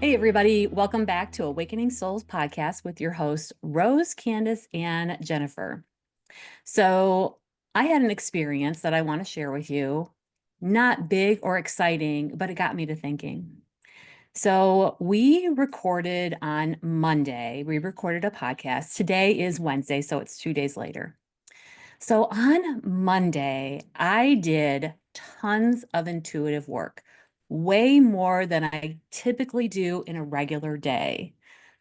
Hey, everybody. Welcome back to Awakening Souls podcast with your hosts, Rose, Candace, and Jennifer. So, I had an experience that I want to share with you. Not big or exciting, but it got me to thinking. So, we recorded on Monday. We recorded a podcast. Today is Wednesday, so it's 2 days later. So, on Monday, I did tons of intuitive work, way more than I typically do in a regular day.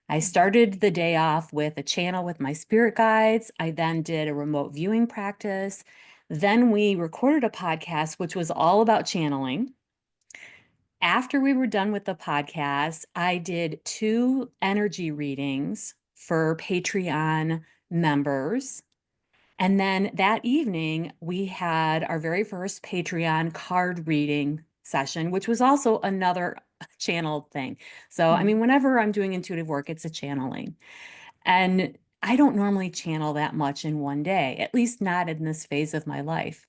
I started the day off with a channel with my spirit guides. I then did a remote viewing practice. Then we recorded a podcast, which was all about channeling. After we were done with the podcast, I did 2 energy readings for Patreon members. And then that evening, we had our very first Patreon card reading session, which was also another channel thing. So, I mean, whenever I'm doing intuitive work, it's a channeling. And I don't normally channel that much in one day, at least not in this phase of my life.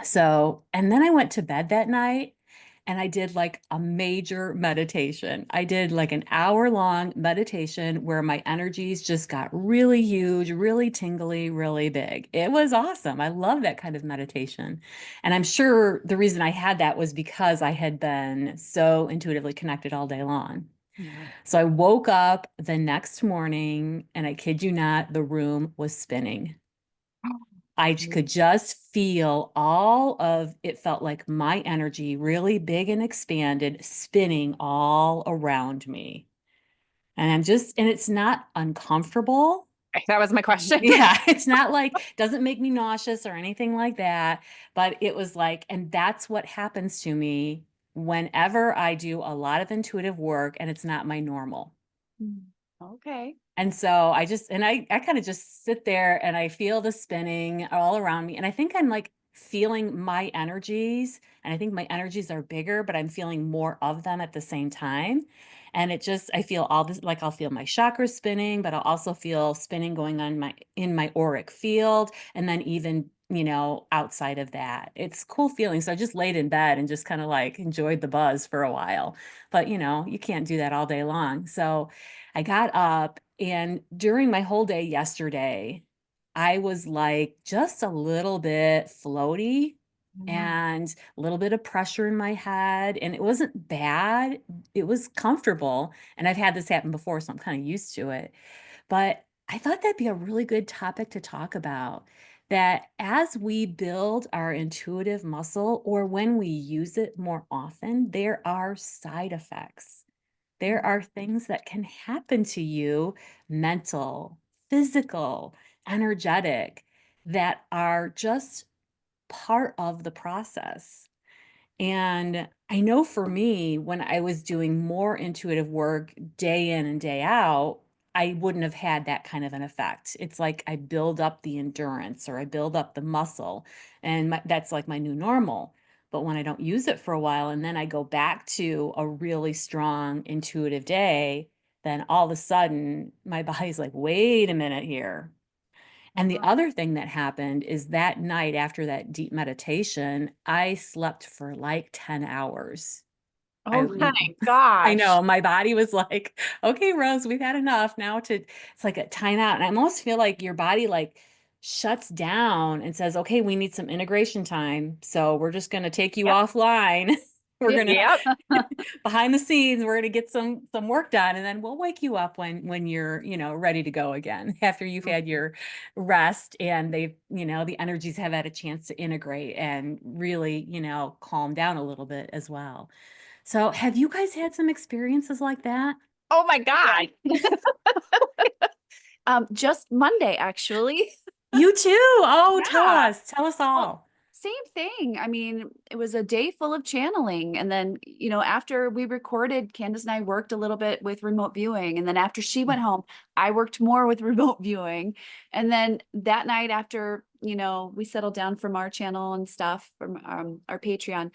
So, and then I went to bed that night and I did like a major meditation. I did like an hour-long meditation where my energies just got really huge, really tingly, really big. It was awesome. I love that kind of meditation. And I'm sure the reason I had that was because I had been so intuitively connected all day long. Yeah. So I woke up the next morning and I kid you not, the room was spinning. I could just feel all of it, felt like my energy really big and expanded, spinning all around me. And it's not uncomfortable. That was my question. Yeah, it's not like, doesn't make me nauseous or anything like that. But it was like, and that's what happens to me whenever I do a lot of intuitive work and it's not my normal. Okay. And so I kind of just sit there and I feel the spinning all around me. And I think I'm like feeling my energies. And I think my energies are bigger, but I'm feeling more of them at the same time. And I feel all this, like I'll feel my chakras spinning, but I'll also feel spinning going on in my auric field. And then even, outside of that, it's cool feeling. So I just laid in bed and just kind of like enjoyed the buzz for a while. But, you can't do that all day long. So I got up and during my whole day yesterday, I was like just a little bit floaty and a little bit of pressure in my head. And it wasn't bad, it was comfortable. And I've had this happen before, so I'm kind of used to it. But I thought that'd be a really good topic to talk about. That as we build our intuitive muscle or when we use it more often, there are side effects. There are things that can happen to you, mental, physical, energetic, that are just part of the process. And I know for me, when I was doing more intuitive work day in and day out, I wouldn't have had that kind of an effect. It's like I build up the endurance or I build up the muscle, and that's like my new normal. But when I don't use it for a while and then I go back to a really strong intuitive day, then all of a sudden my body's like, wait a minute here. And the other thing that happened is that night after that deep meditation, I slept for like 10 hours. I Oh my I gosh. know my body was like, okay, Rose, we've had enough now it's like a timeout. And I almost feel like your body like shuts down and says, okay, we need some integration time. So we're just going to take you Yep. offline. We're going to Yep. behind the scenes, we're going to get some work done and then we'll wake you up when you're, ready to go again after you've had your rest and the energies have had a chance to integrate and really, calm down a little bit as well. So, have you guys had some experiences like that? Oh my God. Just Monday, actually. You too. Oh, tell Yeah. us. Tell us Well, all. same thing. I mean, it was a day full of channeling. And then, after we recorded, Candace and I worked a little bit with remote viewing. And then after she went home, I worked more with remote viewing. And then that night after, we settled down from our channel and stuff from our Patreon,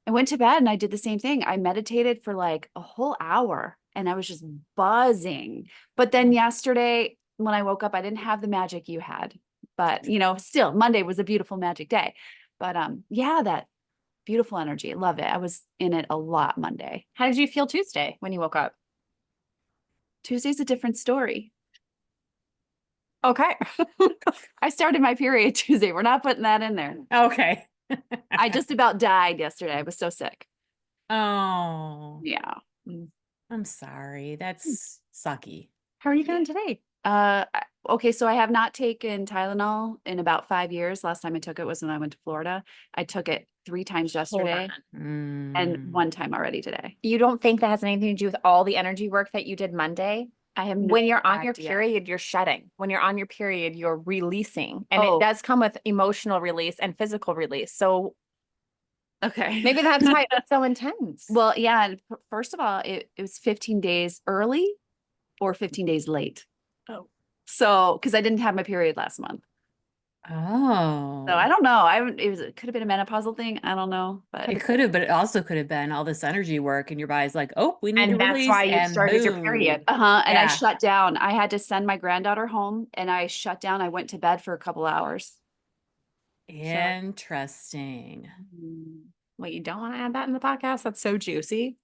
I went to bed and I did the same thing. I meditated for like a whole hour and I was just buzzing. But then yesterday, when I woke up, I didn't have the magic you had. But, still Monday was a beautiful magic day. But yeah, that Beautiful energy. Love it. I was in it a lot Monday. How did you feel Tuesday when you woke up? Tuesday's a different story. Okay. I started my period Tuesday. We're not putting that in there. Okay. I just about died yesterday. I was so sick. Oh, Yeah. Mm. I'm sorry. That's sucky. How are you feeling today? Okay, so I have not taken Tylenol in about 5 years. Last time I took it was when I went to Florida. I took it 3 times Hold yesterday and Mm. 1 time already today. You don't think that has anything to do with all the energy work that you did Monday? I have When no you're on your idea. period, you're shedding. When you're on your period, you're releasing. And it Oh, does come with emotional release and physical release. So okay. maybe that's why it's so intense. Well, yeah, and first of all, it was 15 days early or 15 days late. Oh. So, because I didn't have my period last month. So I Oh, don't know. It could have been a menopausal thing. I don't know, but it could have, but it also could have been all this energy work, and your body's like, oh, we need to And that's release, why you and started your period. boom. and I Yeah. shut down. I had to send my granddaughter home and I shut down. I went to bed for a couple hours. So, Interesting. Wait, you don't want to add that in the podcast? That's so juicy.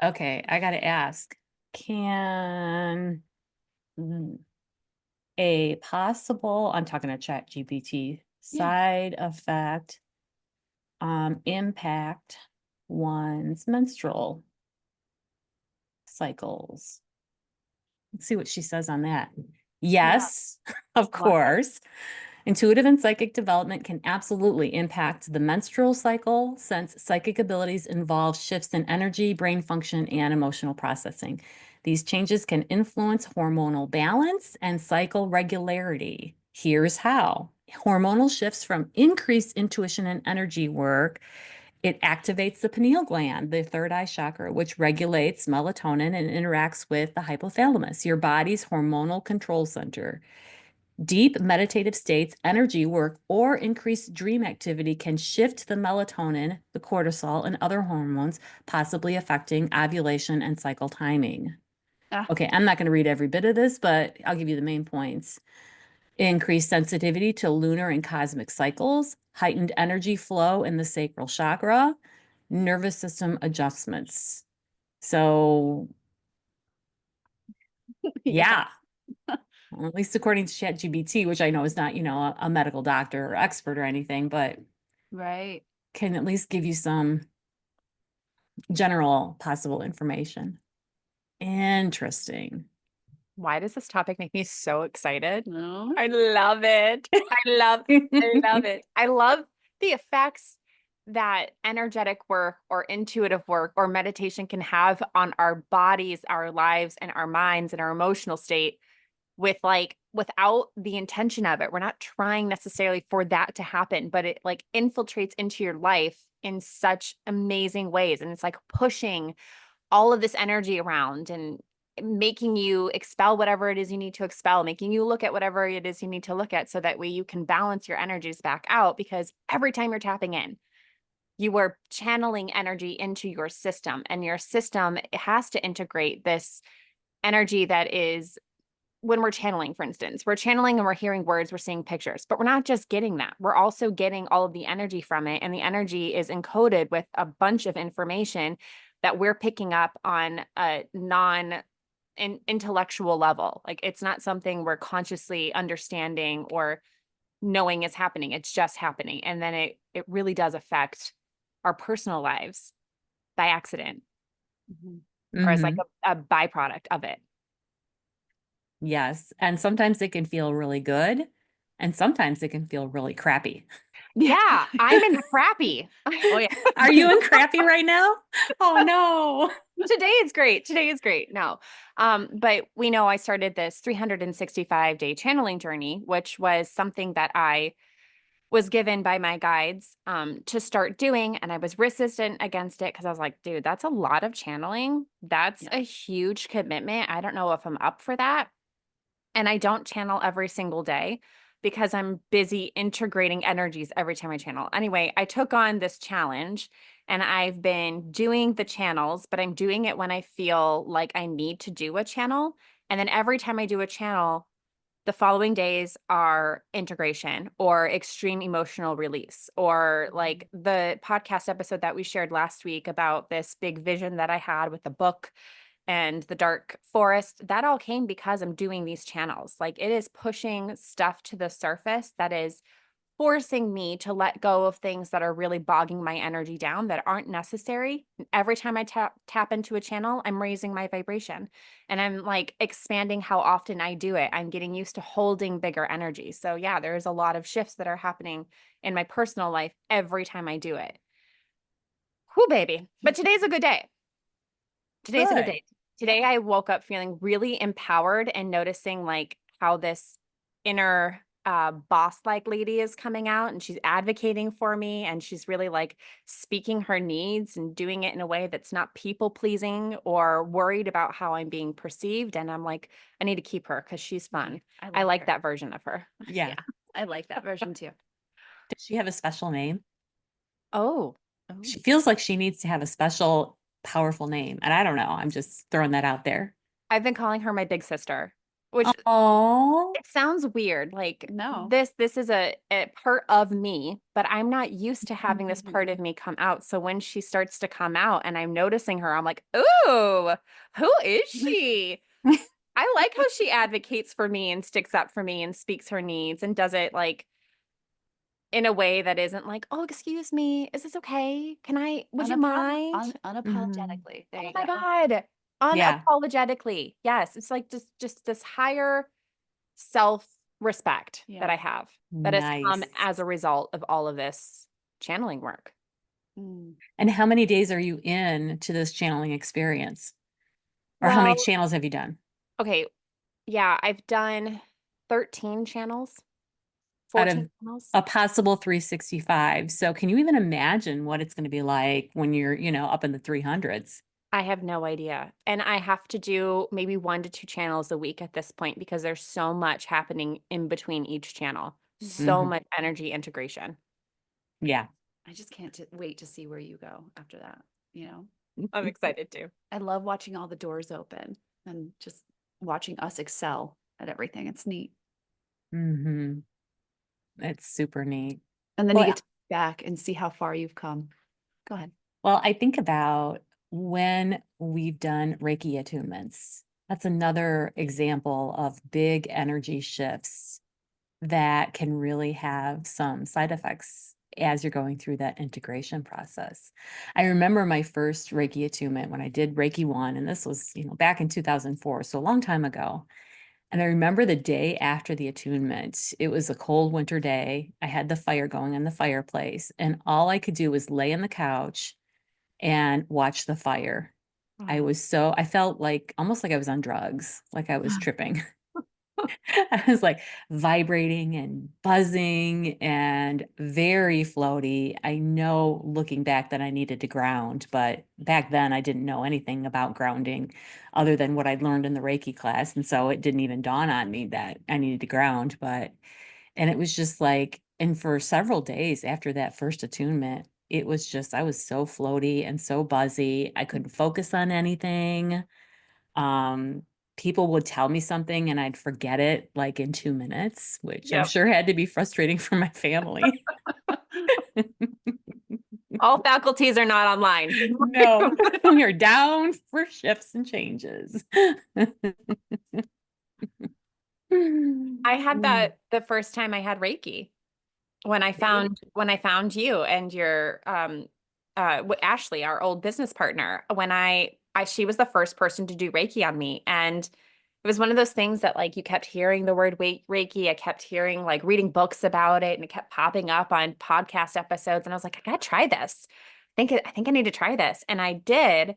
Okay, I gotta ask, can mm, a possible, I'm talking to Chat GPT, yeah. side effect impact one's menstrual cycles? Let's see what she says on that. Yeah. Yes, of Why? course. Intuitive and psychic development can absolutely impact the menstrual cycle, since psychic abilities involve shifts in energy, brain function, and emotional processing. These changes can influence hormonal balance and cycle regularity. Here's how. Hormonal shifts from increased intuition and energy work. It activates the pineal gland, the third eye chakra, which regulates melatonin and interacts with the hypothalamus, your body's hormonal control center. Deep meditative states, energy work, or increased dream activity can shift the melatonin, the cortisol, and other hormones, possibly affecting ovulation and cycle timing. Ah, Okay, I'm not going to read every bit of this, but I'll give you the main points. Increased sensitivity to lunar and cosmic cycles, heightened energy flow in the sacral chakra, nervous system adjustments. So, Yeah. yeah, well, at least according to ChatGPT, which I know is not, a medical doctor or expert or anything, but right. can at least give you some general possible information. Interesting. Why does this topic make me so excited? No. I love it. I love it. I love the effects that energetic work or intuitive work or meditation can have on our bodies, our lives, and our minds and our emotional state with like without the intention of it. We're not trying necessarily for that to happen, but it like infiltrates into your life in such amazing ways. And it's like pushing all of this energy around and making you expel whatever it is you need to expel, making you look at whatever it is you need to look at so that way you can balance your energies back out. Because every time you're tapping in, you are channeling energy into your system, and your system has to integrate this energy that is when we're channeling, for instance, we're channeling and we're hearing words, we're seeing pictures, but we're not just getting that. We're also getting all of the energy from it. And the energy is encoded with a bunch of information that we're picking up on a intellectual level. Like it's not something we're consciously understanding or knowing is happening. It's just happening. And then it really does affect our personal lives by accident Mhm. or as like Hmm. a byproduct of it. Yes. And sometimes it can feel really good, and sometimes it can feel really crappy. Yeah, I'm in crappy. Oh yeah. Are you in crappy right now? Oh no. Today is great. Today is great. No. But we know I started this 365-day channeling journey, which was something that I was given by my guides to start doing. And I was resistant against it because I was like, dude, that's a lot of channeling. That's Yeah. a huge commitment. I don't know if I'm up for that. And I don't channel every single day because I'm busy integrating energies every time I channel. Anyway, I took on this challenge and I've been doing the channels, but I'm doing it when I feel like I need to do a channel. And then every time I do a channel, the following days are integration or extreme emotional release, or like the podcast episode that we shared last week about this big vision that I had with the book and the dark forest. That all came because I'm doing these channels. Like, it is pushing stuff to the surface that is forcing me to let go of things that are really bogging my energy down, that aren't necessary. Every time I tap into a channel, I'm raising my vibration, and I'm like expanding how often I do it. I'm getting used to holding bigger energy. So yeah, there's a lot of shifts that are happening in my personal life every time I do it. Whoo, baby. But today's a good day. Today's a good Good. day. Today I woke up feeling really empowered and noticing like how this inner boss like lady is coming out, and she's advocating for me, and she's really like speaking her needs and doing it in a way that's not people pleasing or worried about how I'm being perceived. And I'm like, I need to keep her because she's fun. I like her. that version of her. Yeah. I like that version too. Does she have a special name? Oh, She feels like she needs to have a special, powerful name. And I don't know. I'm just throwing that out there. I've been calling her my big sister, which Oh, it sounds weird. Like No. this is a part of me, but I'm not used to having this part of me come out. So when she starts to come out and I'm noticing her, I'm like, ooh, who is she? I like how she advocates for me and sticks up for me and speaks her needs and does it like in a way that isn't like, oh, excuse me, is this okay? Would you mind? mhm. Unapologetically. There Oh you my go. God. Yeah. Unapologetically. Yes. It's like just this higher self-respect that Yeah. I have that has come Nice. as a result of all of this channeling work. Mm. And how many days are you in to this channeling experience? Or how many Well, channels have you done? okay. Yeah, I've done 13 channels, Out 14 of channels. a possible 365. So can you even imagine what it's going to be like when you're, up in the 300s? I have no idea. And I have to do maybe 1 to 2 channels a week at this point because there's so much happening in between each channel. So Hmm. much energy integration. Yeah. I just can't wait to see where you go after that. You know, I'm excited too. I love watching all the doors open and just watching us excel at everything. It's neat. Hmm. It's super neat. And then you Well, get to look back and see how far you've come. Go ahead. well, I think about when we've done Reiki attunements. That's another example of big energy shifts that can really have some side effects as you're going through that integration process. I remember my first Reiki attunement when I did Reiki 1, and this was, back in 2004, so a long time ago. And I remember the day after the attunement, it was a cold winter day. I had the fire going in the fireplace, and all I could do was lay on the couch and watch the fire. Oh. I felt like almost like I was on drugs, like I was tripping. I was like vibrating and buzzing and very floaty. I know looking back that I needed to ground, but back then I didn't know anything about grounding other than what I'd learned in the Reiki class. And so it didn't even dawn on me that I needed to ground. And it was just like, and for several days after that first attunement, it was just, I was so floaty and so buzzy. I couldn't focus on anything. Um, People would tell me something and I'd forget it like in 2 minutes, which I'm Yep. sure had to be frustrating for my family. All faculties are not online. No, we are down for shifts and changes. I had that the first time I had Reiki when I found you and your Ashley, our old business partner. When I she was the first person to do Reiki on me, and it was one of those things that like you kept hearing the word Reiki. I kept hearing like reading books about it, and it kept popping up on podcast episodes, and I was like, I gotta try this. I think I need to try this, and I did.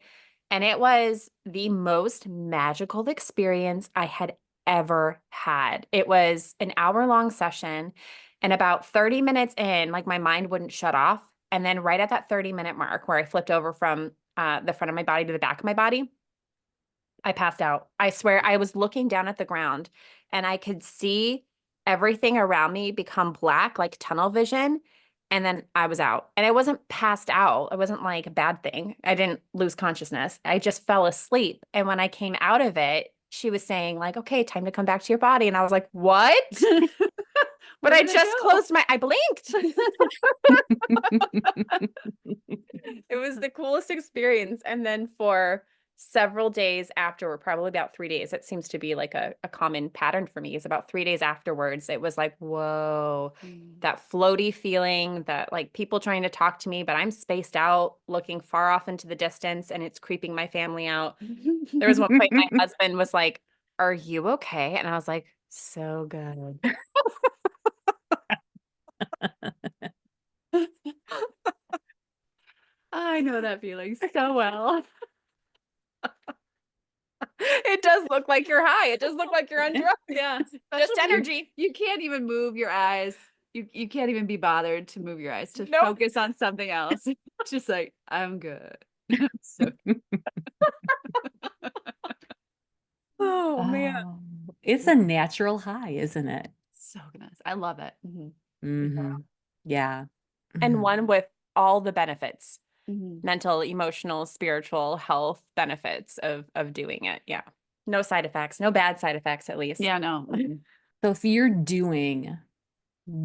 And it was the most magical experience I had ever had. It was an hour-long session, and about 30 minutes in, like my mind wouldn't shut off. And then right at that 30-minute mark where I flipped over from the front of my body to the back of my body, I passed out. I swear I was looking down at the ground and I could see everything around me become black, like tunnel vision. And then I was out. And I wasn't passed out. It wasn't like a bad thing. I didn't lose consciousness. I just fell asleep. And when I came out of it, she was saying like, okay, time to come back to your body. And I was like, what? But Where I did it just go? closed I blinked. It was the coolest experience. And then for several days afterward, probably about 3 days, it seems to be like a common pattern for me, is about 3 days afterwards, it was like, whoa, that floaty feeling, that like people trying to talk to me, but I'm spaced out, looking far off into the distance, and it's creeping my family out. There was one point my husband was like, are you okay? And I was like, so good. I know that feeling so well. It does look like you're high. It does look like you're on drugs. Yeah. Just Especially when energy. you can't even move your eyes. You can't even be bothered to move your eyes to Nope. focus on something else. Just like, I'm good. So Oh man. Oh, it's a natural high, isn't it? so nice. I love it. Mm-hmm. Yeah. And Mhm. one with all the benefits, Mhm. mental, emotional, spiritual health benefits of doing it. Yeah. No side effects, no bad side effects at least. Yeah, no. So if you're doing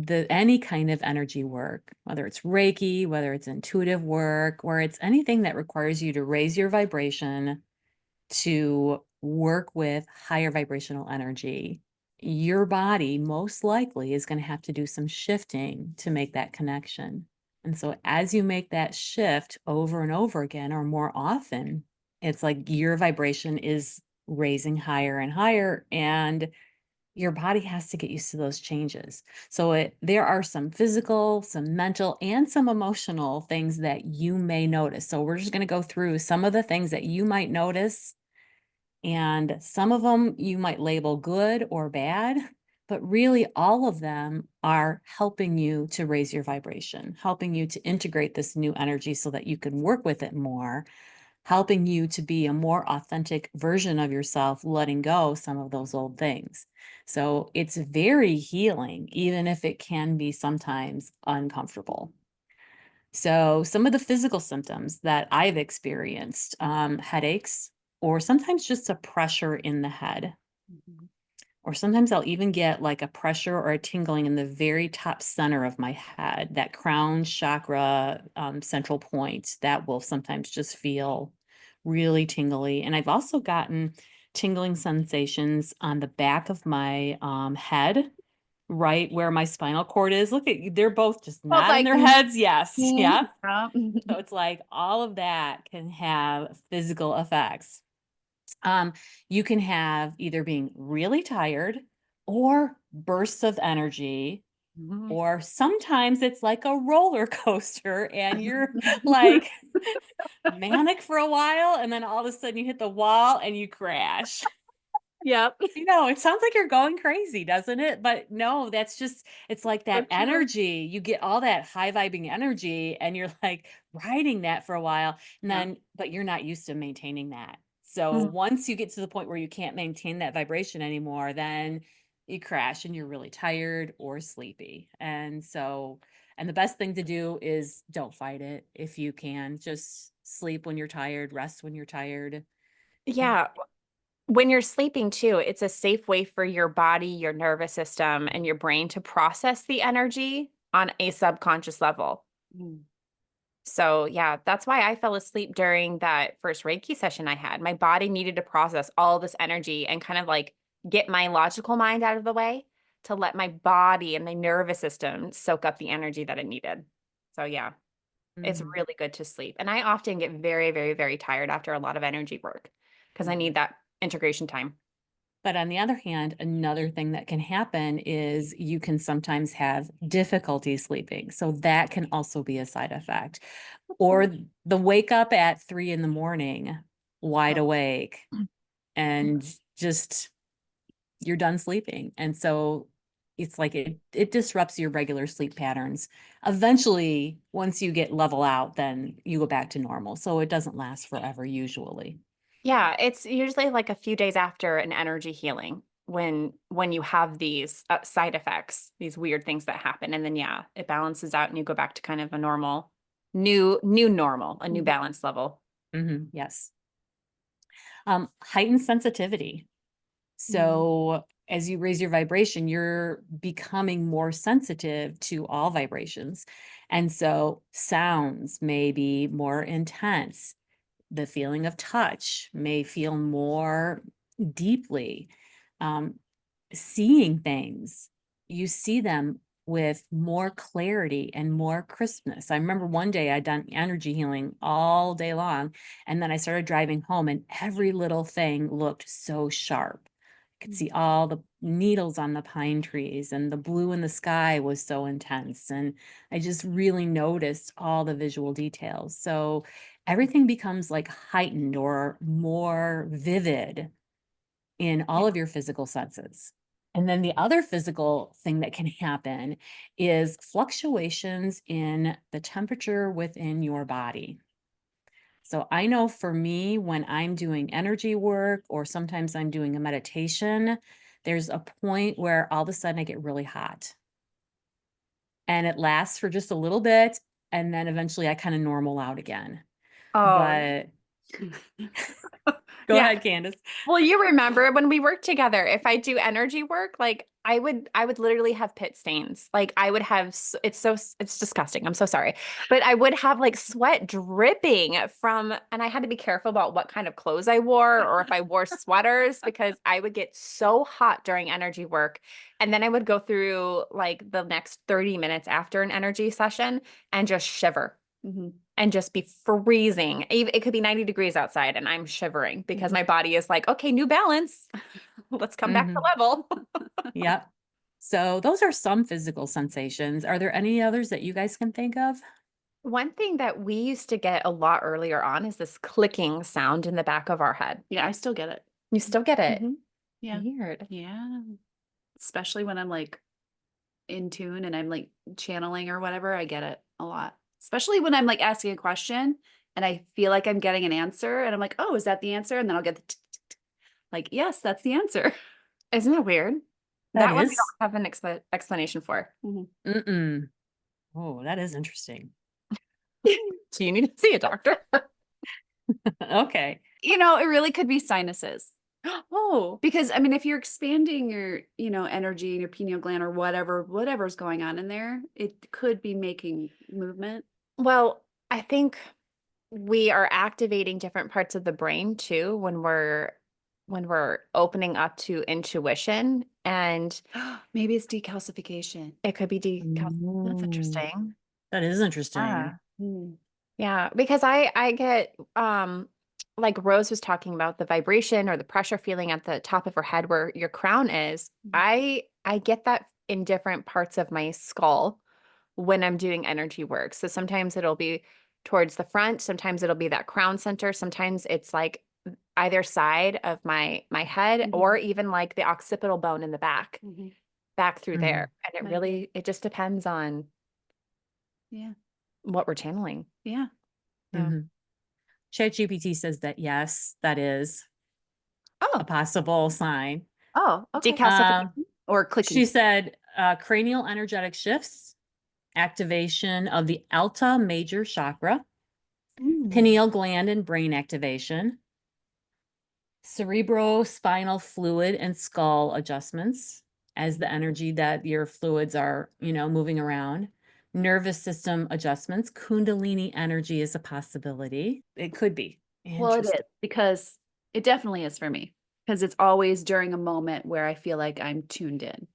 any kind of energy work, whether it's Reiki, whether it's intuitive work, or it's anything that requires you to raise your vibration to work with higher vibrational energy, your body most likely is going to have to do some shifting to make that connection. And so as you make that shift over and over again, or more often, it's like your vibration is raising higher and higher, and your body has to get used to those changes. So there are some physical, some mental, and some emotional things that you may notice. So we're just going to go through some of the things that you might notice, and some of them you might label good or bad, but really all of them are helping you to raise your vibration, helping you to integrate this new energy so that you can work with it more, helping you to be a more authentic version of yourself, letting go some of those old things. So it's very healing, even if it can be sometimes uncomfortable. So some of the physical symptoms that I've experienced, headaches, or sometimes just a pressure in the head, or sometimes I'll even get like a pressure or a tingling in the very top center of my head, that crown chakra, central point, that will sometimes just feel really tingly. And I've also gotten tingling sensations on the back of my head, right where my spinal cord is. Look at, they're both just Well, nodding like, their heads. Yes. mhm, Yeah. yeah. So it's like all of that can have physical effects. You can have either being really tired or bursts of energy, Mhm. or sometimes it's like a roller coaster and you're like manic for a while and then all of a sudden you hit the wall and you crash. Yep. It sounds like you're going crazy, doesn't it? But no, that's just, it's like So that true. energy. You get all that high vibing energy and you're like riding that for a while. And Yeah. then, but you're not used to maintaining that. So Mm. once you get to the point where you can't maintain that vibration anymore, then you crash and you're really tired or sleepy. And so, and the best thing to do is don't fight it if you can. Just sleep when you're tired, rest when you're tired. Yeah. When you're sleeping too, it's a safe way for your body, your nervous system, and your brain to process the energy on a subconscious level. Mm. So, yeah, that's why I fell asleep during that first Reiki session I had. My body needed to process all this energy and kind of like get my logical mind out of the way to let my body and my nervous system soak up the energy that it needed. So, yeah, it's Mhm. really good to sleep. And I often get very, very, very tired after a lot of energy work because I need that integration time. But on the other hand, another thing that can happen is you can sometimes have difficulty sleeping. So that can also be a side effect. Or the wake up at 3 in the morning, wide Oh. awake, and just you're done sleeping. And so it's like it disrupts your regular sleep patterns. Eventually, once you get level out, then you go back to normal. So it doesn't last forever usually. Yeah, it's usually like a few days after an energy healing when you have these side effects, these weird things that happen, and then yeah, it balances out and you go back to kind of a normal, new normal, a new Mhm. balance level. Yes. Heightened sensitivity. So as you raise your vibration, you're becoming more sensitive to all vibrations. And so sounds may be more intense. The feeling of touch may feel more deeply. Um, Seeing things, you see them with more clarity and more crispness. I remember one day I'd done energy healing all day long, and then I started driving home, and every little thing looked so sharp. I could see all the needles on the pine trees, and the blue in the sky was so intense. And I just really noticed all the visual details. So everything becomes like heightened or more vivid in all of your physical senses. And then the other physical thing that can happen is fluctuations in the temperature within your body. So I know for me, when I'm doing energy work or sometimes I'm doing a meditation, there's a point where all of a sudden I get really hot and it lasts for just a little bit. And then eventually I kind of normal out again. Oh, But go yeah. ahead, Candace. Well, you remember when we worked together, if I do energy work, like I would literally have pit stains. Like I would have, it's disgusting. I'm so sorry. But I would have like sweat dripping from, and I had to be careful about what kind of clothes I wore or if I wore sweaters because I would get so hot during energy work. And then I would go through like the next 30 minutes after an energy session and just shiver and just be freezing. It could be 90 degrees outside and I'm shivering because my body is like, okay, new balance. Let's come back to Mhm. level. Yep. So those are some physical sensations. Are there any others that you guys can think of? One thing that we used to get a lot earlier on is this clicking sound in the back of our head. Yeah, I still get it. You still get it. Yeah. Weird. Yeah. Especially when I'm like in tune and I'm like channeling or whatever, I get it a lot. Especially when I'm like asking a question and I feel like I'm getting an answer and I'm like, "Oh, is that the answer?" And then I'll get the like, "Yes, that's the answer." Isn't it weird? That That one we is. don't have an explanation for. Mm-mm. Oh, that is interesting. So you need to see a doctor. Okay. You know, it really could be sinuses. Oh, Because I mean, if you're expanding your, energy in your pineal gland or whatever's going on in there, it could be making movement. well, I think we are activating different parts of the brain too when we're opening up to intuition and Maybe it's decalcification. it could be that's Mm, interesting. that is Yeah. interesting. Mm. Yeah, because I get like Rose was talking about the vibration or the pressure feeling at the top of her head where your crown is. I get that in different parts of my skull when I'm doing energy work. So sometimes it'll be towards the front, sometimes it'll be that crown center, sometimes it's like either side of my head or even like the occipital bone in the back through Mhm. there. And Might be. it just depends on Yeah. what we're channeling. Yeah. Yeah. Mhm. ChatGPT says that yes, that is a Oh. possible sign. Oh, okay. Um, Decalcification or clicking. she said cranial energetic shifts, activation of the Alta major chakra, Mm. pineal gland and brain activation, cerebrospinal fluid and skull adjustments as the energy that your fluids are, moving around. Nervous system adjustments, kundalini energy is a possibility. It could be. Well, it is Interesting. because it definitely is for me because it's always during a moment where I feel like I'm tuned in.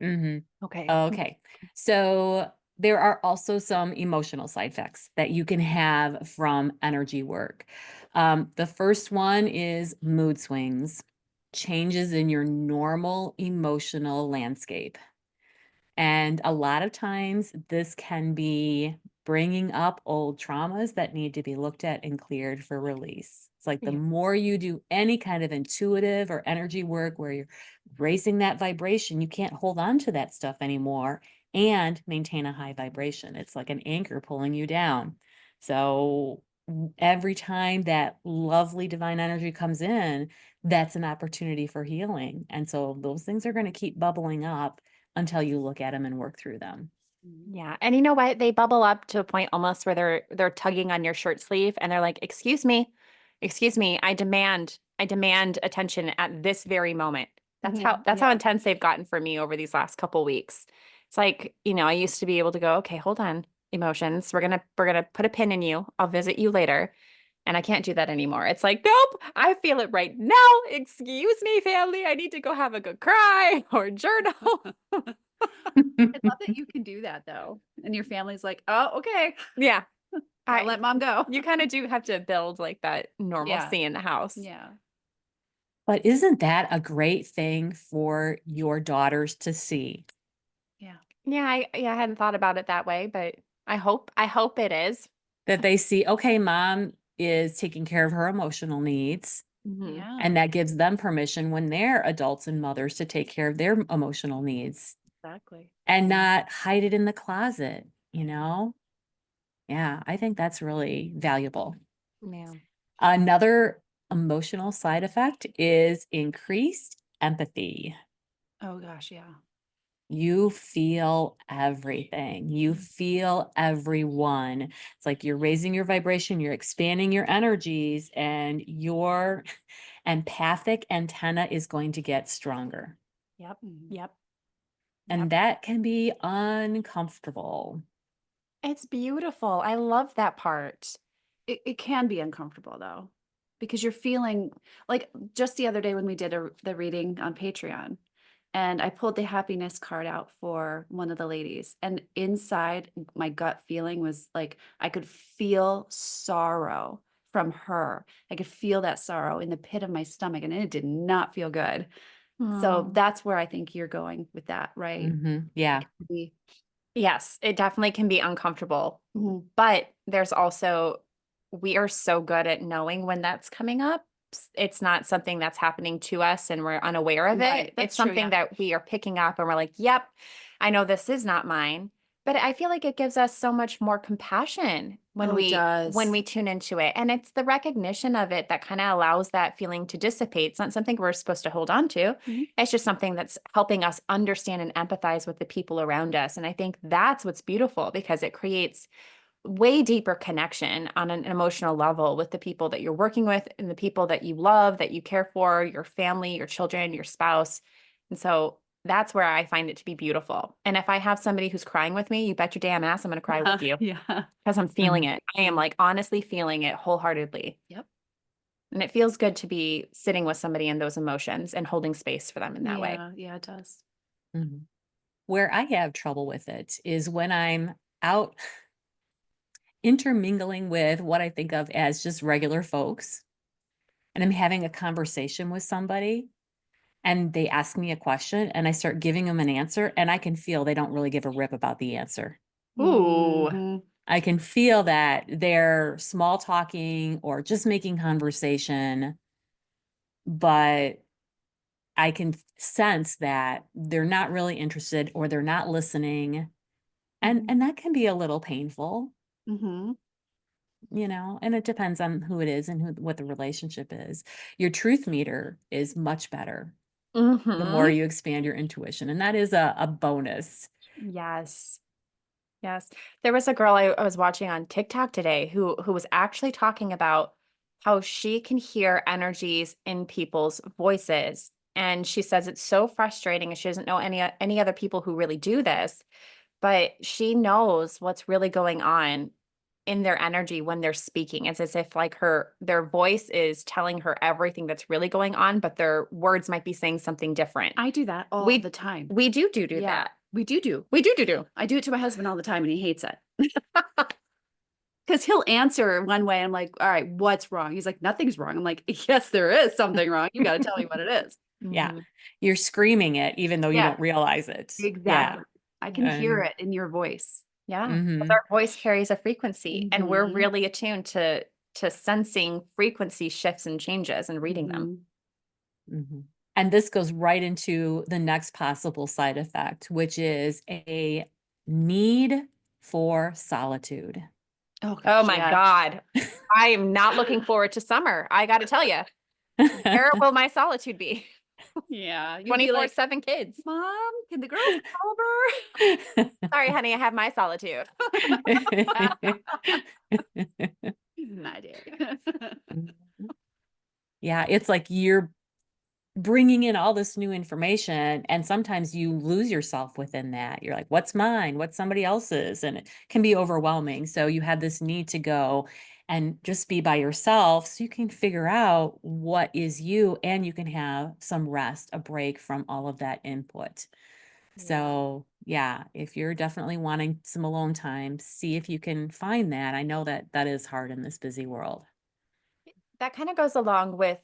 Mhm. Okay. Okay. So there are also some emotional side effects that you can have from energy work. The first one is mood swings, changes in your normal emotional landscape. And a lot of times, this can be bringing up old traumas that need to be looked at and cleared for release. It's like the Yeah. more you do any kind of intuitive or energy work where you're raising that vibration, you can't hold on to that stuff anymore and maintain a high vibration. It's like an anchor pulling you down. So every time that lovely divine energy comes in, that's an opportunity for healing. And so those things are going to keep bubbling up until you look at them and work through them. Yeah. And you know what? They bubble up to a point almost where they're tugging on your shirt sleeve and they're like, excuse me, I demand I demand attention at this very moment. That's Mhm. how Yeah. intense they've gotten for me over these last couple weeks. It's like, I used to be able to go, okay, hold on, emotions. We're gonna put a pin in you. I'll visit you later. And I can't do that anymore. It's like, nope, I feel it right now. Excuse me, family. I need to go have a good cry or journal. I love that you can do that though. And your family's like, oh, okay. Yeah. I'll let mom go. You kind of do have to build like that Yeah. normalcy in the house. Yeah. But isn't that a great thing for your daughters to see? Yeah. Yeah, I hadn't thought about it that way, but I hope it is. That they see, okay, mom is taking care of her emotional needs. Mhm. Yeah. And that gives them permission when they're adults and mothers to take care of their emotional needs Exactly. and not hide it in the closet, you know? Yeah, I think that's really valuable. Yeah. Another emotional side effect is increased empathy. Oh gosh, yeah. You feel everything. You feel everyone. It's like you're raising your vibration, you're expanding your energies, and your empathic antenna is going to get stronger. Yep. Mhm. Yep. And that can be uncomfortable. It's beautiful. I love that part. It can be uncomfortable though, because you're feeling like just the other day when we did the reading on Patreon, and I pulled the happiness card out for one of the ladies, and inside my gut feeling was like I could feel sorrow from her. I could feel that sorrow in the pit of my stomach, and it did not feel good. So Mm. that's where I think you're going with that, right? Yeah. It can be- Yes, it definitely can be uncomfortable. Mhm. But there's also, we are so good at knowing when that's coming up. It's not something that's happening to us and we're unaware of Right, it. that's It's true, something yeah. that we are picking up and we're like, yep, I know this is not mine. But I feel like it gives us so much more compassion when Oh, it when does. we tune into it. And it's the recognition of it that kind of allows that feeling to dissipate. It's not something we're supposed to hold on to. Mhm. It's just something that's helping us understand and empathize with the people around us. And I think that's what's beautiful because it creates way deeper connection on an emotional level with the people that you're working with and the people that you love, that you care for, your family, your children, your spouse. And so that's where I find it to be beautiful. And if I have somebody who's crying with me, you bet your damn ass I'm going to cry with you Yeah. because I'm feeling Mhm. it. I am like honestly feeling it wholeheartedly. Yep. And it feels good to be sitting with somebody in those emotions and holding space for them in that way. Yeah, yeah, it does. Mhm. Where I have trouble with it is when I'm out intermingling with what I think of as just regular folks, and I'm having a conversation with somebody, and they ask me a question, and I start giving them an answer, and I can feel they don't really give a rip about the answer. Ooh. Mhm. I can feel that they're small talking or just making conversation, but I can sense that they're not really interested or they're not listening. And Mhm. and that can be a little painful, Mhm. and it depends on who it is and what the relationship is. Your truth meter is much better the more Mm-hmm. you expand your intuition, and that is a bonus. Yes. Yes. There was a girl I was watching on TikTok today who was actually talking about how she can hear energies in people's voices. And she says it's so frustrating and she doesn't know any other people who really do this, but she knows what's really going on in their energy when they're speaking. It's as if like their voice is telling her everything that's really going on, but their words might be saying something different. I do that all We the time. we do Yeah, that. we do. We do. I do it to my husband all the time and he hates it. Because he'll answer one way. I'm like, all right, what's wrong? He's like, nothing's wrong. I'm like, yes, there is something wrong. You got to tell me what it is. Yeah. Mhm. You're screaming it even though you Yeah, don't realize it. Yeah. exactly. I can hear And it in your voice. Yeah, because mhm, our voice carries a frequency, and we're Mhm. really attuned to sensing frequency shifts and changes and reading them. Mhm. mhm. And this goes right into the next possible side effect, which is a need for solitude. Oh Oh gosh, my yeah. God. I am not looking forward to summer. I got to tell you, where will my solitude be? Yeah. You'll be like, 24/7 kids. Mom, can the girls come over? Sorry, honey, I have my solitude. My day. Yeah, it's like you're bringing in all this new information, and sometimes you lose yourself within that. You're like, "What's mine? What's somebody else's?" And it can be overwhelming. So you have this need to go and just be by yourself so you can figure out what is you, and you can have some rest, a break from all of that input. Yeah. So, yeah, if you're definitely wanting some alone time, see if you can find that. I know that that is hard in this busy world. That kind of goes along with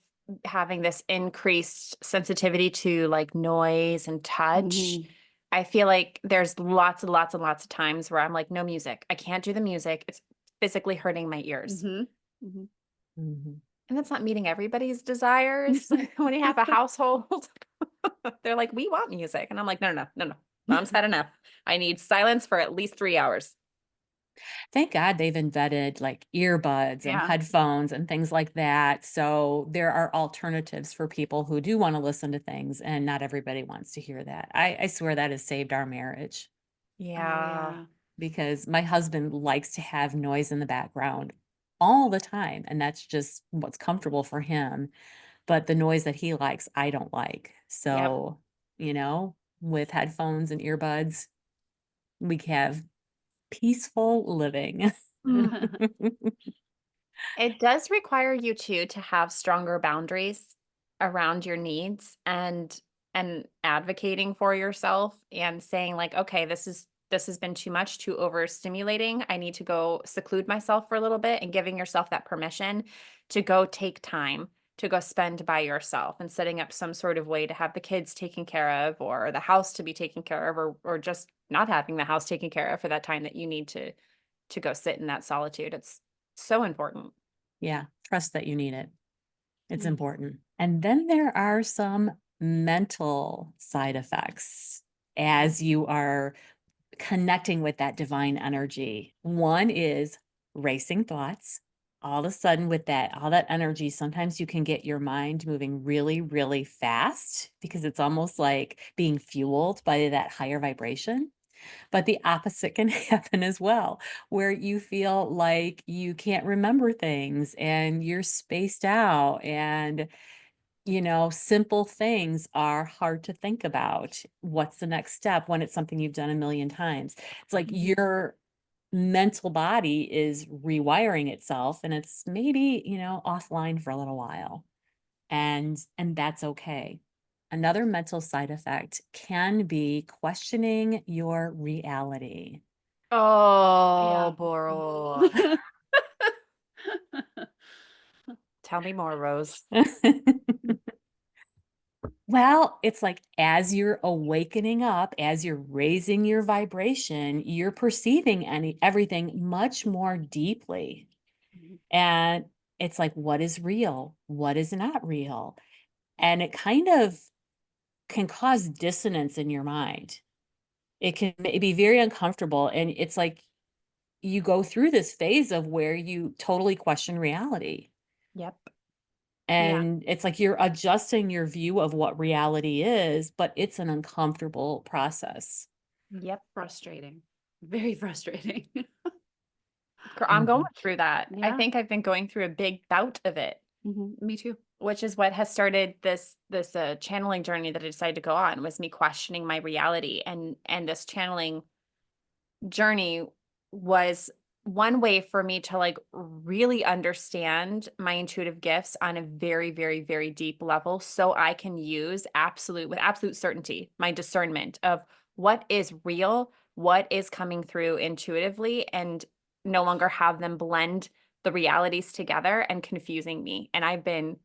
having this increased sensitivity to like noise and touch. Mhm. I feel like there's lots and lots and lots of times where I'm like, no music. I can't do the music. It's physically hurting my ears. Mhm. Mhm. Mhm. And that's not meeting everybody's desires. When you have a household, they're like, we want music. And I'm like, no, no, no, no, no. Mom's had enough. I need silence for at least 3 hours. Thank God they've invented like earbuds and Yeah. headphones and things like that. So there are alternatives for people who do want to listen to things, and not everybody wants to hear that. I swear that has saved our marriage Oh, Yeah. yeah. because my husband likes to have noise in the background all the time, and that's just what's comfortable for him. But the noise that he likes, I don't like. Yep. So, with headphones and earbuds, we have peaceful living. It does require you too to have stronger boundaries around your needs and advocating for yourself and saying like, okay, this has been too much, too overstimulating. I need to go seclude myself for a little bit and giving yourself that permission to go take time to go spend by yourself and setting up some sort of way to have the kids taken care of or the house to be taken care of or just not having the house taken care of for that time that you need to go sit in that solitude. It's so important. Yeah, trust that you need it. It's Yeah. important. And then there are some mental side effects Mhm. as you are connecting with that divine energy. One is racing thoughts. All of a sudden, with that, all that energy, sometimes you can get your mind moving really, really fast because it's almost like being fueled by that higher vibration. But the opposite can happen as well, where you feel like you can't remember things and you're spaced out, and simple things are hard to think about. What's the next step when it's something you've done a million times? It's like Mhm. your mental body is rewiring itself, and it's maybe, offline for a little while. And that's okay. Another mental side effect can be questioning your reality. Oh, Yeah. Boro. Tell me more, Rose. Well, it's like as you're awakening up, as you're raising your vibration, you're perceiving everything much more deeply. Mhm. And it's like, what is real? What is not real? And it kind of can cause dissonance in your mind. It can be very uncomfortable. And it's like you go through this phase of where you totally question reality. Yep. Yeah. And it's like you're adjusting your view of what reality is, but it's an uncomfortable process. Yep. Frustrating. Very frustrating. I'm going Mhm. through that. I Yeah. think I've been going through a big bout of it, Me too. which is what has started this channeling journey that I decided to go on was me questioning my reality and this channeling journey was one way for me to like really understand my intuitive gifts on a very very very deep level so I can use absolute certainty my discernment of what is real, what is coming through intuitively and no longer have them blend the realities together and confusing me. And I've been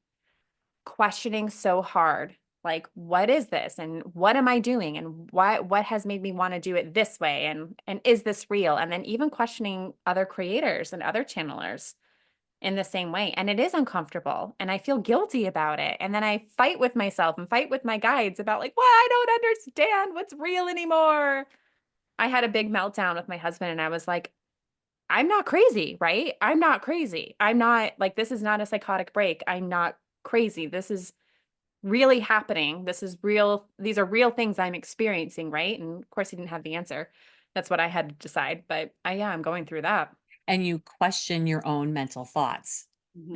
questioning so hard like what is this and what am I doing and what has made me want to do it this way and is this real, and then even questioning other creators and other channelers in the same way, and it is uncomfortable and I feel guilty about it, and then I fight with myself and fight with my guides about like, well, I don't understand what's real anymore. I had a big meltdown with my husband and I was like, I'm not crazy, right? I'm not crazy. I'm not like, this is not a psychotic break. I'm not crazy. This is really happening. This is real. These are real things I'm experiencing, right? And of course, he didn't have the answer. That's what I had to decide. But yeah, I'm going through that. And you question your own mental thoughts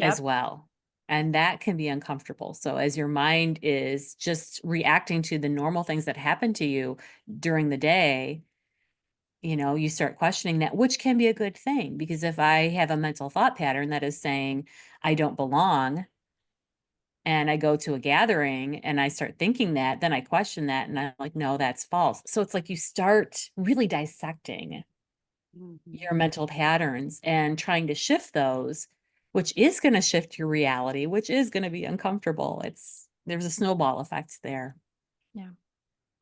as Yep. well. And that can be uncomfortable. So as your mind is just reacting to the normal things that happen to you during the day, you start questioning that, which can be a good thing. Because if I have a mental thought pattern that is saying, I don't belong, and I go to a gathering and I start thinking that, then I question that and I'm like, no, that's false. So it's like you start really dissecting your mental patterns and trying to shift those, which is going to shift your reality, which is going to be uncomfortable. There's a snowball effect there. Yeah.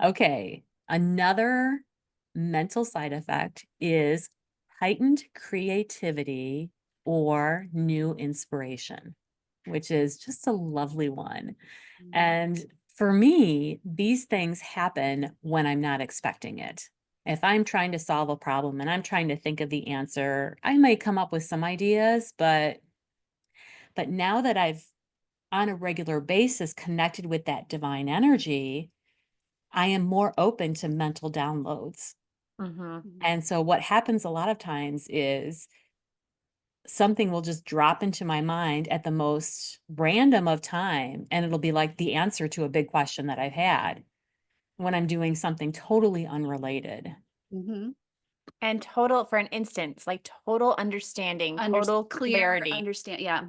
Okay. Another mental side effect is heightened creativity or new inspiration, which is just a lovely one. And for me, these things happen when I'm not expecting it. If I'm trying to solve a problem and I'm trying to think of the answer, I might come up with some ideas, but now that I've on a regular basis connected with that divine energy, I am more open to mental downloads. Mm-hmm. And so what happens a lot of times is something will just drop into my mind at the most random of time, and it'll be like the answer to a big question that I've had when I'm doing something totally unrelated. And total, for an instance, like total understanding, total Clear, clarity. understand. Yeah.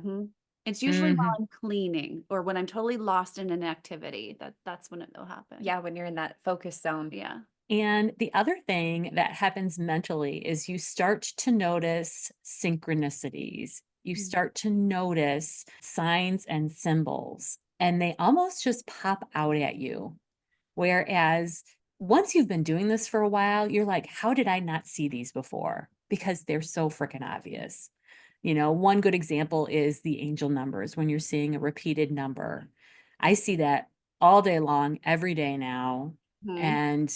It's usually while Mhm. I'm cleaning or when I'm totally lost in an activity. That's when it'll happen. Yeah, when you're in that focus zone. Yeah. And the other thing that happens mentally is you start to notice synchronicities. You start to notice signs and symbols, and they almost just pop out at you. Whereas once you've been doing this for a while, you're like, how did I not see these before? Because they're so freaking obvious. One good example is the angel numbers when you're seeing a repeated number. I see that all day long, every day now. And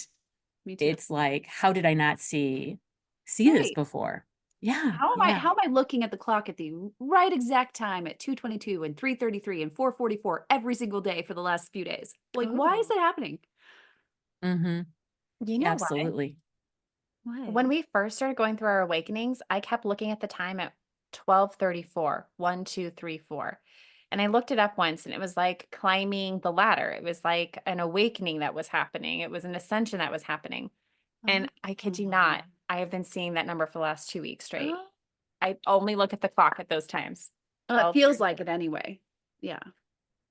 Me too. it's like, how did I not see this Right. before? Yeah. How Yeah. am I looking at the clock at the right exact time at 2:22 and 3:33 and 4:44 every single day for the last few days? Like, why is Ooh. that happening? Mm-hmm. You know what? Absolutely. When we first started going through our awakenings, I kept looking at the time at 12:34, 1, 2, 3, 4. And I looked it up once and it was like climbing the ladder. It was like an awakening that was happening. It was an ascension that was happening. And I kid you not, I have been seeing that number for the last 2 weeks straight. I only look at the clock at those times. It feels like it anyway. Yeah.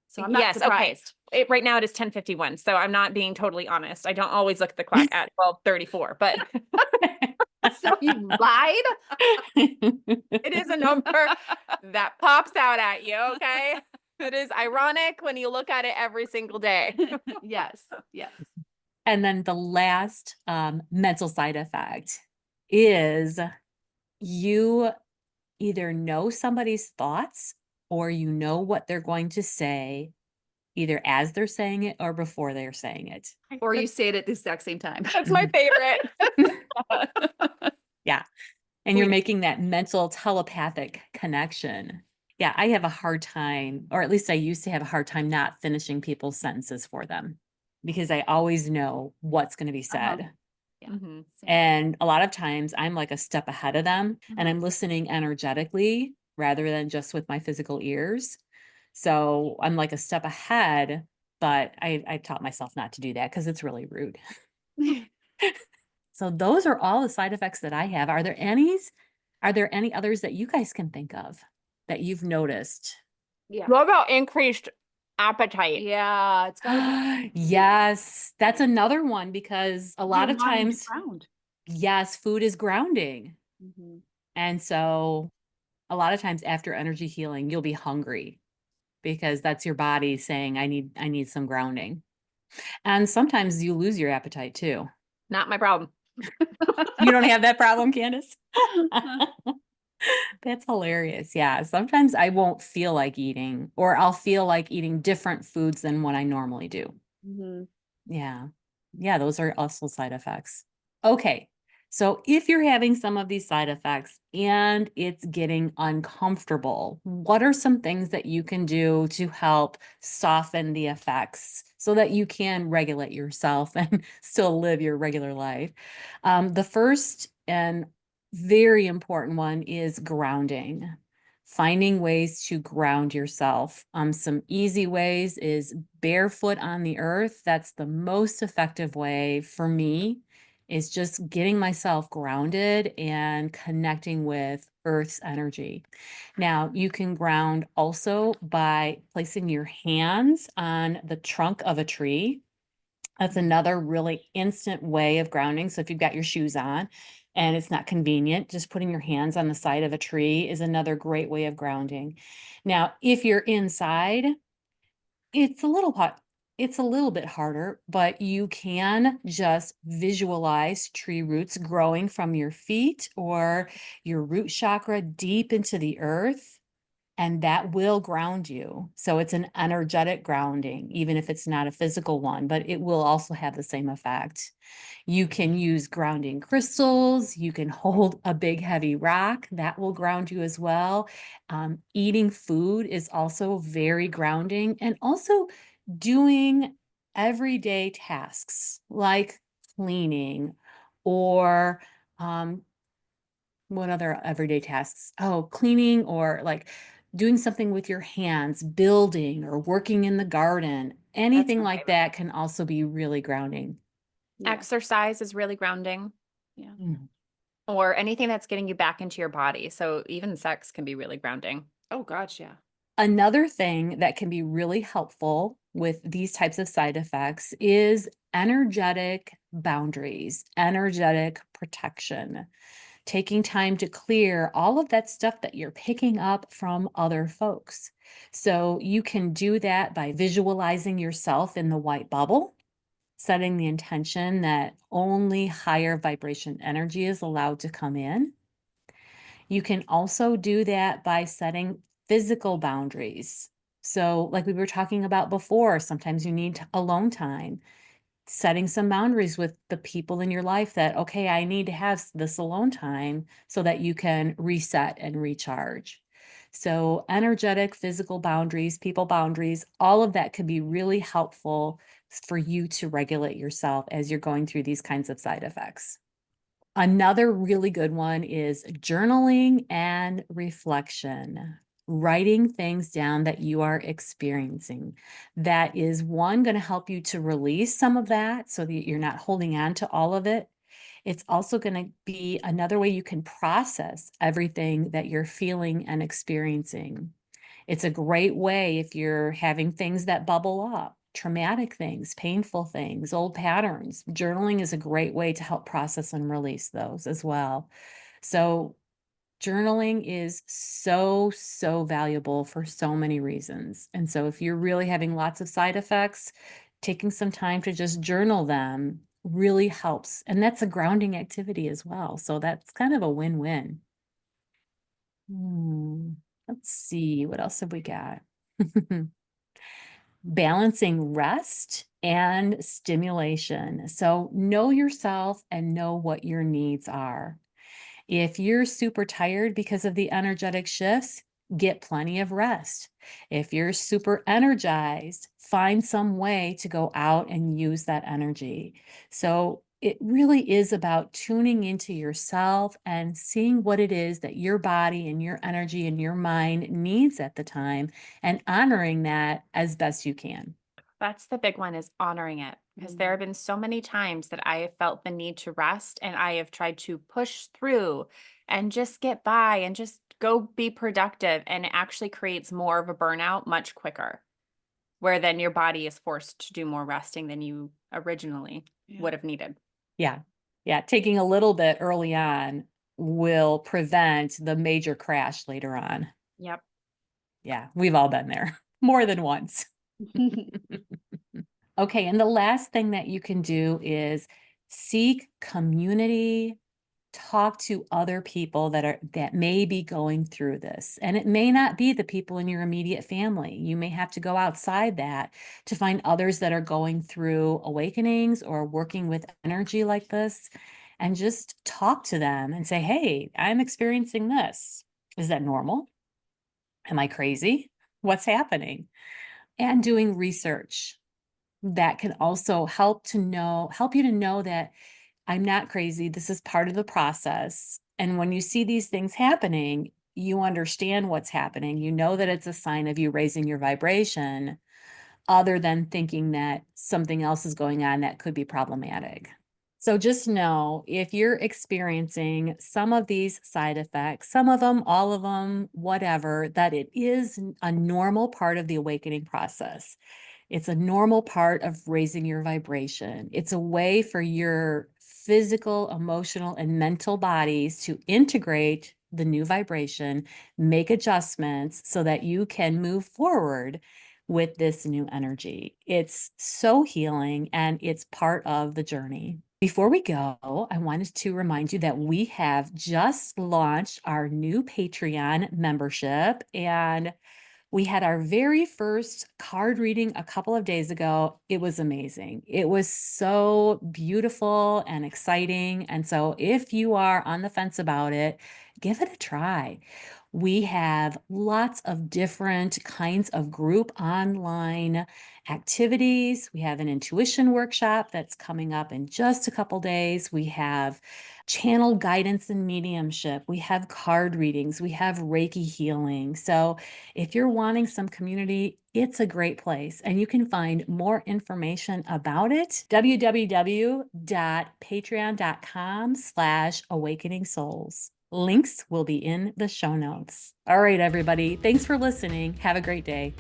So I'm not Yes, okay. surprised. Right now it is 10:51, so I'm not being totally honest. I don't always look at the clock at 12:34, but So you lied? it is a number that pops out at you, okay? It is ironic when you look at it every single day. Yes. Yes. And then the last mental side effect is you either know somebody's thoughts or you know what they're going to say, either as they're saying it or before they're saying it. Or you say it at the exact same time. That's my favorite. Yeah. And you're making that mental telepathic connection. Yeah, I have a hard time, or at least I used to have a hard time not finishing people's sentences for them because I always know what's going to be said. Yeah. Mhm. And a lot of times I'm like a step ahead of them and I'm listening energetically rather than just with my physical ears. So I'm like a step ahead, but I taught myself not to do that because it's really rude. So those are all the side effects that I have. Are there any others that you guys can think of that you've noticed? Yeah. What about increased appetite? Yeah. It's gotta be Yes, that's another one because a lot your of mind times, ground. yes, food is grounding. Mhm. And so a lot of times after energy healing, you'll be hungry because that's your body saying, I need some grounding. And sometimes you lose your appetite too. Not my problem. You don't have that problem, Candace? That's hilarious. Yeah. Sometimes I won't feel like eating, or I'll feel like eating different foods than what I normally do. Mhm. Yeah. Yeah. Those are also side effects. Okay. So if you're having some of these side effects and it's getting uncomfortable, what are some things that you can do to help soften the effects so that you can regulate yourself and still live your regular life? The first and very important one is grounding. finding ways to ground yourself. Some easy ways is barefoot on the earth. That's the most effective way for me, is just getting myself grounded and connecting with Earth's energy. Now, you can ground also by placing your hands on the trunk of a tree. That's another really instant way of grounding. So if you've got your shoes on and it's not convenient, just putting your hands on the side of a tree is another great way of grounding. Now, if you're inside, it's a little hot. It's a little bit harder, but you can just visualize tree roots growing from your feet or your root chakra deep into the earth, and that will ground you. So it's an energetic grounding, even if it's not a physical one, but it will also have the same effect. You can use grounding crystals. You can hold a big heavy rock that will ground you as well. Eating food is also very grounding, and also doing everyday tasks like cleaning or um, what other everyday tasks? Oh, cleaning or like doing something with your hands, building or working in the garden. That's Anything my like favorite. that can also be really grounding. Yeah. Exercise is really grounding, Yeah. Mm. or anything that's getting you back into your body. So even sex can be really grounding. Oh gosh, yeah. Another thing that can be really helpful with these types of side effects is energetic boundaries, energetic protection, taking time to clear all of that stuff that you're picking up from other folks. So you can do that by visualizing yourself in the white bubble, setting the intention that only higher vibration energy is allowed to come in. You can also do that by setting physical boundaries. So, like we were talking about before, sometimes you need alone time, setting some boundaries with the people in your life that, okay, I need to have this alone time so that you can reset and recharge. So, energetic, physical boundaries, people boundaries, all of that can be really helpful for you to regulate yourself as you're going through these kinds of side effects. Another really good one is journaling and reflection, writing things down that you are experiencing. That is one going to help you to release some of that so that you're not holding on to all of it. It's also going to be another way you can process everything that you're feeling and experiencing. It's a great way if you're having things that bubble up, traumatic things, painful things, old patterns. Journaling is a great way to help process and release those as well. So, journaling is so, so valuable for so many reasons. And so, if you're really having lots of side effects, taking some time to just journal them really helps. And that's a grounding activity as well. So, that's kind of a win win. Let's see, what else have we got? Balancing rest and stimulation. So know yourself and know what your needs are. If you're super tired because of the energetic shifts, get plenty of rest. If you're super energized, find some way to go out and use that energy. So it really is about tuning into yourself and seeing what it is that your body and your energy and your mind needs at the time and honoring that as best you can. That's the big one, is honoring it. Because there have been so many times that I have felt the need to rest and I have tried to push through and just get by and just go be productive. And it actually creates more of a burnout much quicker, where then your body is forced to do more resting than you originally Yeah. would have needed. Yeah. Yeah. Taking a little bit early on will prevent the major crash later on. Yep. Yeah. We've all been there more than once. Okay. And the last thing that you can do is seek community, talk to other people that may be going through this. And it may not be the people in your immediate family. You may have to go outside that to find others that are going through awakenings or working with energy like this, and just talk to them and say, "Hey, I'm experiencing this. Is that normal? Am I crazy? What's happening?" And doing research that can also help you to know that I'm not crazy. This is part of the process. And when you see these things happening, you understand what's happening. You know that it's a sign of you raising your vibration, other than thinking that something else is going on that could be problematic. So just know if you're experiencing some of these side effects, some of them, all of them, whatever, that it is a normal part of the awakening process. It's a normal part of raising your vibration. It's a way for your physical, emotional, and mental bodies to integrate the new vibration, make adjustments so that you can move forward with this new energy. It's so healing and it's part of the journey. Before we go, I wanted to remind you that we have just launched our new Patreon membership, and we had our very first card reading a couple of days ago. It was amazing. It was so beautiful and exciting. And so if you are on the fence about it, give it a try. We have lots of different kinds of group online activities. We have an intuition workshop that's coming up in just a couple days. We have channel guidance and mediumship. We have card readings. We have Reiki healing. So if you're wanting some community, it's a great place. And you can find more information about it, www.patreon.com/awakening souls. Links will be in the show notes. All right, everybody. Thanks for listening. Have a great day.